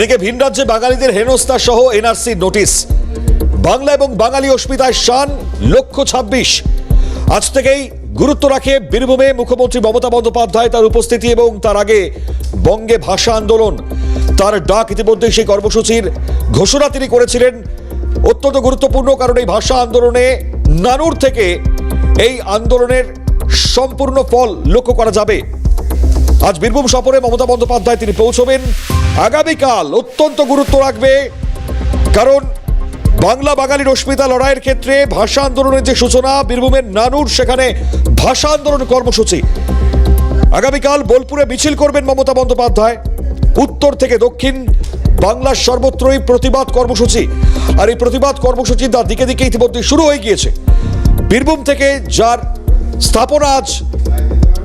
এদিকে ভিন রাজ্যে বাঙালিদের হেনস্থা সহ এনআরসি নোটিশ। বাংলা এবং বাঙালি অস্মিতায় শান লক্ষ্য 26। আজ থেকেই গুরুত্ব রাখে বীরভূমে মুখ্যমন্ত্রী মমতা বন্দ্যোপাধ্যায়, তার উপস্থিতি এবং তার আগে বঙ্গে ভাষা আন্দোলন, তার ডাক ইতিমধ্যে সেই কর্মসূচির ঘোষণা তিনি করেছিলেন। অত্যন্ত গুরুত্বপূর্ণ, কারণ এই ভাষা আন্দোলনে নানুর থেকে এই আন্দোলনের সম্পূর্ণ ফল লক্ষ্য করা যাবে। আজ বীরভূম সফরে মমতা বন্দ্যোপাধ্যায় তিনি পৌঁছবেন। আগামীকাল অত্যন্ত গুরুত্ব রাখবে, কারণ বাংলা বাঙালির অস্মিতা লড়াইয়ের ক্ষেত্রে ভাষা আন্দোলনের যে সূচনা, বীরভূমের নানুর, সেখানে ভাষা আন্দোলন কর্মসূচি। আগামীকাল বোলপুরে মিছিল করবেন মমতা বন্দ্যোপাধ্যায়। উত্তর থেকে দক্ষিণ বাংলার সর্বত্রই প্রতিবাদ কর্মসূচি, আর এই প্রতিবাদ কর্মসূচি তার দিকে দিকে ইতিমধ্যে শুরু হয়ে গিয়েছে। বীরভূম থেকে যার স্থাপনা আজ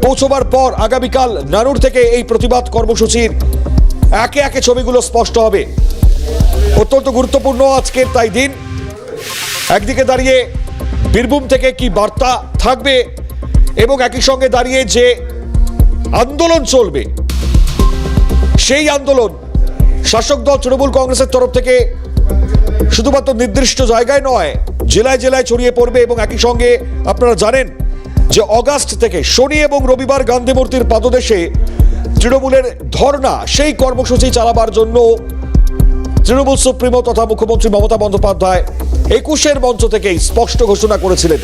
পৌঁছবার পর আগামীকাল নানুর থেকে এই প্রতিবাদ কর্মসূচির একে একে ছবিগুলো স্পষ্ট হবে। অত্যন্ত গুরুত্বপূর্ণ আজকের তাই দিন। একদিকে দাঁড়িয়ে বীরভূম থেকে কি বার্তা থাকবে, এবং একই সঙ্গে দাঁড়িয়ে যে আন্দোলন চলবে, সেই আন্দোলন শাসক দল তৃণমূল কংগ্রেসের তরফ থেকে শুধুমাত্র নির্দিষ্ট জায়গায় নয়, জেলায় জেলায় ছড়িয়ে পড়বে। এবং একই সঙ্গে আপনারা জানেন যে অগাস্ট থেকে শনি এবং রবিবার গান্ধী মূর্তির পাদদেশে তৃণমূলের ধর্ণা, সেই কর্মসূচি চালাবার জন্য তৃণমূল সুপ্রিমো তথা মুখ্যমন্ত্রী মমতা বন্দ্যোপাধ্যায় 21-এর মঞ্চ থেকেই স্পষ্ট ঘোষণা করেছিলেন।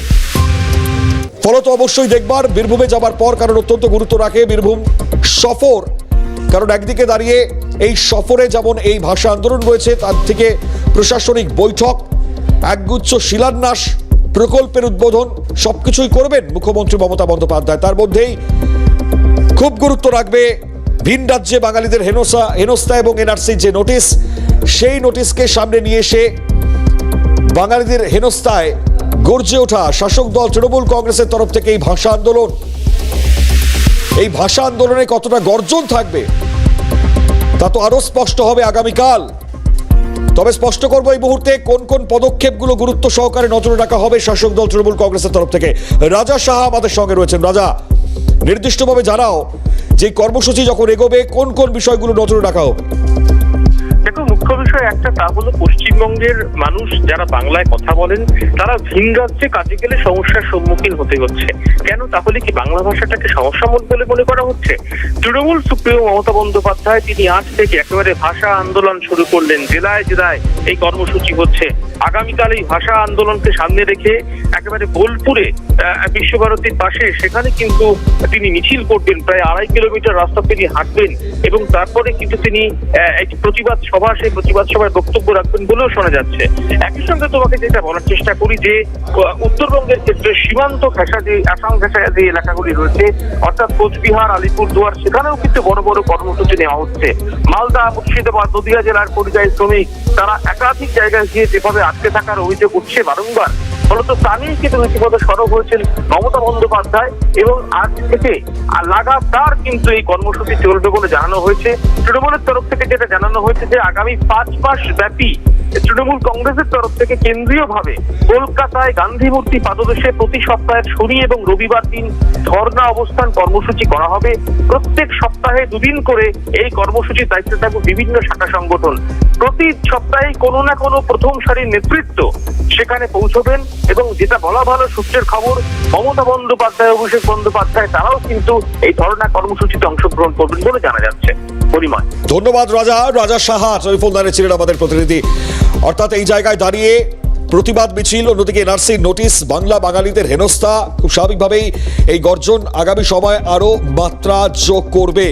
ফলত অবশ্যই দেখবার বীরভূমে যাবার পর, কারণ অত্যন্ত গুরুত্ব রাখে বীরভূম সফর, কারণ একদিকে দাঁড়িয়ে এই সফরে যেমন এই ভাষা আন্দোলন রয়েছে, তার থেকে প্রশাসনিক বৈঠক, একগুচ্ছ শিলান্যাস, প্রকল্পের উদ্বোধন সবকিছুই করবেন মুখ্যমন্ত্রী মমতা বন্দ্যোপাধ্যায়। তার মধ্যেই খুব গুরুত্ব রাখবে ভিন রাজ্যে বাঙালিদের হেনস্থা এবং এনআরসি যে নোটিশ, সেই নোটিশকে সামনে নিয়ে এসে বাঙালিদের হেনস্থায় গর্জে ওঠা শাসক দল তৃণমূল কংগ্রেসের তরফ থেকে এই ভাষা আন্দোলন, এই ভাষা আন্দোলনে কতটা গর্জন থাকবে তা তো আরো স্পষ্ট হবে আগামীকাল। তবে স্পষ্ট করবো এই মুহূর্তে কোন কোন পদক্ষেপগুলো গুরুত্ব সহকারে নজরে রাখা হবে শাসক দল তৃণমূল কংগ্রেসের তরফ থেকে। রাজা সাহা আমাদের সঙ্গে রয়েছেন। রাজা, নির্দিষ্টভাবে জানাও যে কর্মসূচি যখন এগোবে কোন কোন বিষয়গুলো নজরে রাখা হবে। দেখো, মুখ্য বিষয় একটা, তা হলো পশ্চিমবঙ্গের মানুষ যারা বাংলায় কথা বলেন, তারা ভিন রাজ্যে কাজে গেলে সমস্যার সম্মুখীন হতে হচ্ছে। কেন? তাহলে কি বাংলা ভাষাটাকে সমস্যা বলে মনে করা হচ্ছে? তৃণমূল সুপ্রিমো মমতা বন্দ্যোপাধ্যায় তিনি আজ থেকে একেবারে ভাষা আন্দোলন শুরু করলেন। জেলায় জেলায় এই কর্মসূচি হচ্ছে। আগামীকাল এই ভাষা আন্দোলনকে সামনে রেখে একেবারে বোলপুরে বিশ্বভারতীর পাশে সেখানে কিন্তু তিনি মিছিল করবেন। প্রায় 2.5 কিলোমিটার রাস্তা তিনি হাঁটবেন এবং তারপরে কিন্তু তিনি একটি প্রতিবাদ সভা, সেই প্রতিবাদ সভায় বক্তব্য রাখবেন বলেও শোনা যাচ্ছে। একই সঙ্গে তোমাকে যেটা বলার চেষ্টা করি যে উত্তরবঙ্গের ক্ষেত্রে সীমান্ত ঘেঁষা যে আসাম ঘেঁষা যে এলাকাগুলি রয়েছে, অর্থাৎ কোচবিহার, আলিপুরদুয়ার, সেখানেও কিন্তু বড় বড় কর্মসূচি নেওয়া হচ্ছে। মালদা, মুর্শিদাবাদ, নদিয়া জেলার পরিযায়ী শ্রমিক তারা একাধিক জায়গায় গিয়ে যেভাবে আটকে থাকার অভিযোগ উঠছে বারংবার, ফলত তা নিয়ে কিন্তু রীতিমতো সরব হয়েছেন মমতা বন্দ্যোপাধ্যায়। এবং আজ থেকে লাগাতার কিন্তু এই কর্মসূচি চলবে বলে জানানো হয়েছে। তৃণমূলের তরফ থেকে যেটা জানানো হয়েছে যে আগামী 5 মাস ব্যাপী তৃণমূল কংগ্রেসের তরফ থেকে কেন্দ্রীয়ভাবে কলকাতায় গান্ধী মূর্তি পাদদেশে প্রতি সপ্তাহের শনি এবং রবিবার দিন ধর্ণা অবস্থান কর্মসূচি করা হবে। প্রত্যেক সপ্তাহে 2 দিন করে এই কর্মসূচির দায়িত্বে থাকবে বিভিন্ন শাখা সংগঠন। প্রতি সপ্তাহে কোনো না কোনো প্রথম সারির নেতৃত্ব সেখানে পৌঁছবেন। এবং যেটা বলা ভালো, সূত্রের খবর, মমতা বন্দ্যোপাধ্যায়, অভিষেক বন্দ্যোপাধ্যায় তারাও কিন্তু এই ধর্ণা কর্মসূচিতে অংশগ্রহণ করবেন বলে জানা যাচ্ছে। পরিময়, ধন্যবাদ রাজা। রাজা সাহা টেলিফোনে ছিলেন আমাদের প্রতিনিধি। অর্থাৎ এই জায়গায় দাঁড়িয়ে প্রতিবাদ মিছিল, অন্যদিকে এনআরসি নোটিশ, বাংলা বাঙালিদের হেনস্থা, খুব স্বাভাবিকভাবেই এই গর্জন আগামী সময় আরো মাত্রা যোগ করবে।